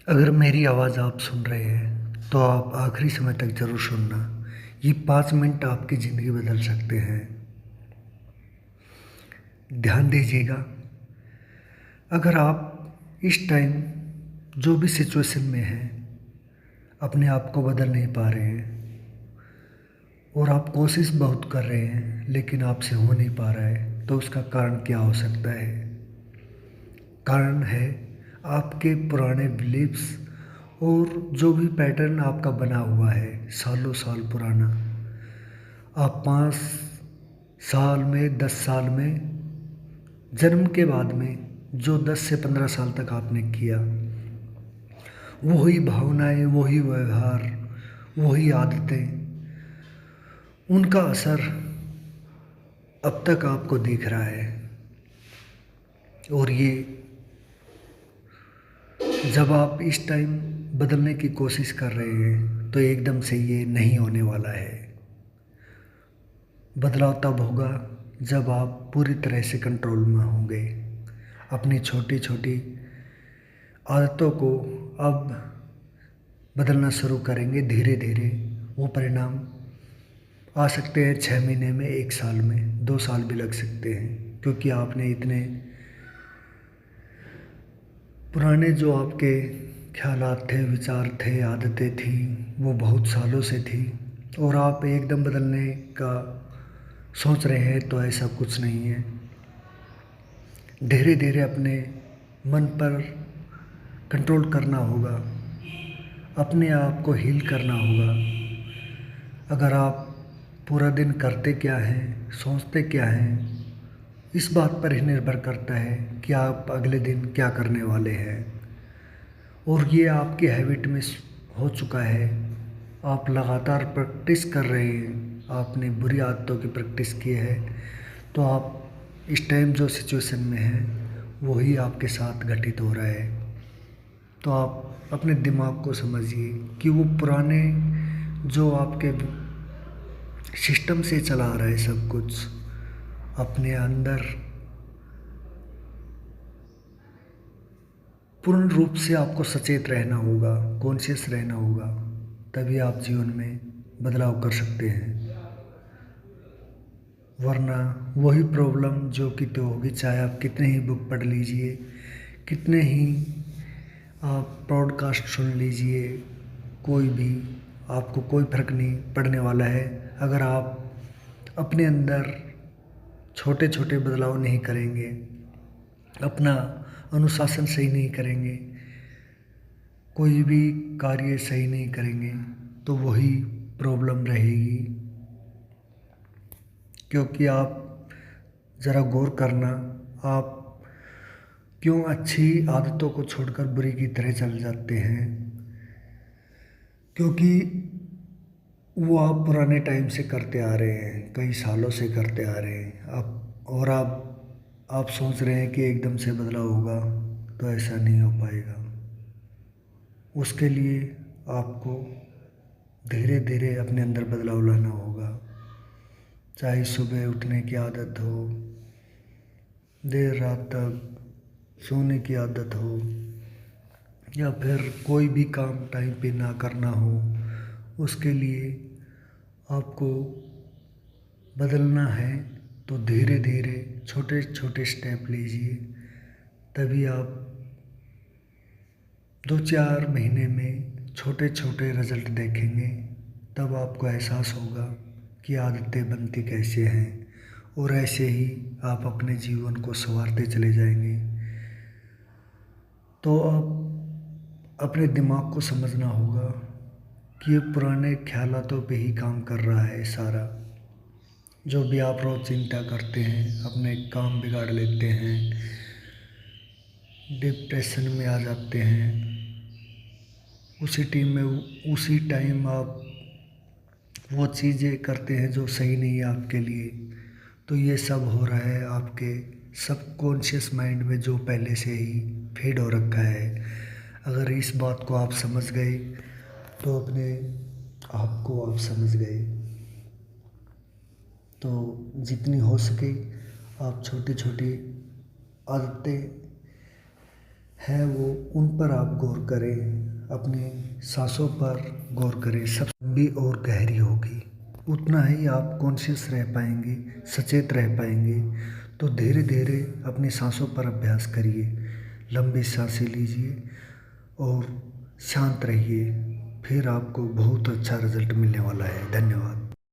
अगर मेरी आवाज़ आप सुन रहे हैं तो आप आखिरी समय तक ज़रूर सुनना। ये 5 मिनट आपकी ज़िंदगी बदल सकते हैं। ध्यान दीजिएगा। अगर आप इस टाइम जो भी सिचुएशन में हैं अपने आप को बदल नहीं पा रहे हैं और आप कोशिश बहुत कर रहे हैं लेकिन आपसे हो नहीं पा रहा है, तो उसका कारण क्या हो सकता है? कारण है आपके पुराने बिलीव्स और जो भी पैटर्न आपका बना हुआ है सालों साल पुराना। आप 5 साल में, 10 साल में, जन्म के बाद में जो 10 से 15 साल तक आपने किया, वही भावनाएं, वही व्यवहार, वही आदतें, उनका असर अब तक आपको दिख रहा है। और ये जब आप इस टाइम बदलने की कोशिश कर रहे हैं तो एकदम से ये नहीं होने वाला है। बदलाव तब होगा जब आप पूरी तरह से कंट्रोल में होंगे। अपनी छोटी छोटी आदतों को अब बदलना शुरू करेंगे धीरे धीरे। वो परिणाम आ सकते हैं 6 महीने में, 1 साल में, 2 साल भी लग सकते हैं, क्योंकि आपने इतने पुराने जो आपके ख्यालात थे, विचार थे, आदतें थी, वो बहुत सालों से थी। और आप एकदम बदलने का सोच रहे हैं तो ऐसा कुछ नहीं है। धीरे धीरे अपने मन पर कंट्रोल करना होगा, अपने आप को हील करना होगा। अगर आप पूरा दिन करते क्या हैं, सोचते क्या हैं, इस बात पर ही निर्भर करता है कि आप अगले दिन क्या करने वाले हैं। और ये आपकी हैबिट में हो चुका है। आप लगातार प्रैक्टिस कर रहे हैं, आपने बुरी आदतों की प्रैक्टिस की है, तो आप इस टाइम जो सिचुएशन में हैं वही आपके साथ घटित हो रहा है। तो आप अपने दिमाग को समझिए कि वो पुराने जो आपके सिस्टम से चला आ रहा है सब कुछ, अपने अंदर पूर्ण रूप से आपको सचेत रहना होगा, कॉन्शियस रहना होगा, तभी आप जीवन में बदलाव कर सकते हैं। वरना वही प्रॉब्लम जो कि तो होगी, चाहे आप कितने ही बुक पढ़ लीजिए, कितने ही आप पॉडकास्ट सुन लीजिए, कोई भी आपको कोई फ़र्क नहीं पड़ने वाला है अगर आप अपने अंदर छोटे छोटे बदलाव नहीं करेंगे, अपना अनुशासन सही नहीं करेंगे, कोई भी कार्य सही नहीं करेंगे, तो वही प्रॉब्लम रहेगी। क्योंकि आप ज़रा गौर करना, आप क्यों अच्छी आदतों को छोड़कर बुरी की तरह चल जाते हैं? क्योंकि वो आप पुराने टाइम से करते आ रहे हैं, कई सालों से करते आ रहे हैं। आप सोच रहे हैं कि एकदम से बदलाव होगा, तो ऐसा नहीं हो पाएगा। उसके लिए आपको धीरे धीरे अपने अंदर बदलाव लाना होगा। चाहे सुबह उठने की आदत हो, देर रात तक सोने की आदत हो, या फिर कोई भी काम टाइम पे ना करना हो, उसके लिए आपको बदलना है तो धीरे धीरे छोटे छोटे स्टेप लीजिए। तभी आप 2-4 महीने में छोटे छोटे रिजल्ट देखेंगे। तब आपको एहसास होगा कि आदतें बनती कैसे हैं, और ऐसे ही आप अपने जीवन को संवारते चले जाएंगे। तो अब अपने दिमाग को समझना होगा कि ये पुराने ख्यालातों पे ही काम कर रहा है सारा। जो भी आप रोज़ चिंता करते हैं, अपने काम बिगाड़ लेते हैं, डिप्रेशन में आ जाते हैं, उसी टाइम आप वो चीज़ें करते हैं जो सही नहीं है आपके लिए। तो ये सब हो रहा है आपके सबकॉन्शियस माइंड में, जो पहले से ही फीड हो रखा है। अगर इस बात को आप समझ गए तो अपने आप को आप समझ गए। तो जितनी हो सके आप छोटी छोटी आदतें है वो उन पर आप गौर करें, अपने सांसों पर गौर करें, सब लंबी और गहरी होगी, उतना ही आप कॉन्शियस रह पाएंगे, सचेत रह पाएंगे। तो धीरे धीरे अपनी सांसों पर अभ्यास करिए, लंबी सांसें लीजिए और शांत रहिए, फिर आपको बहुत अच्छा रिजल्ट मिलने वाला है। धन्यवाद।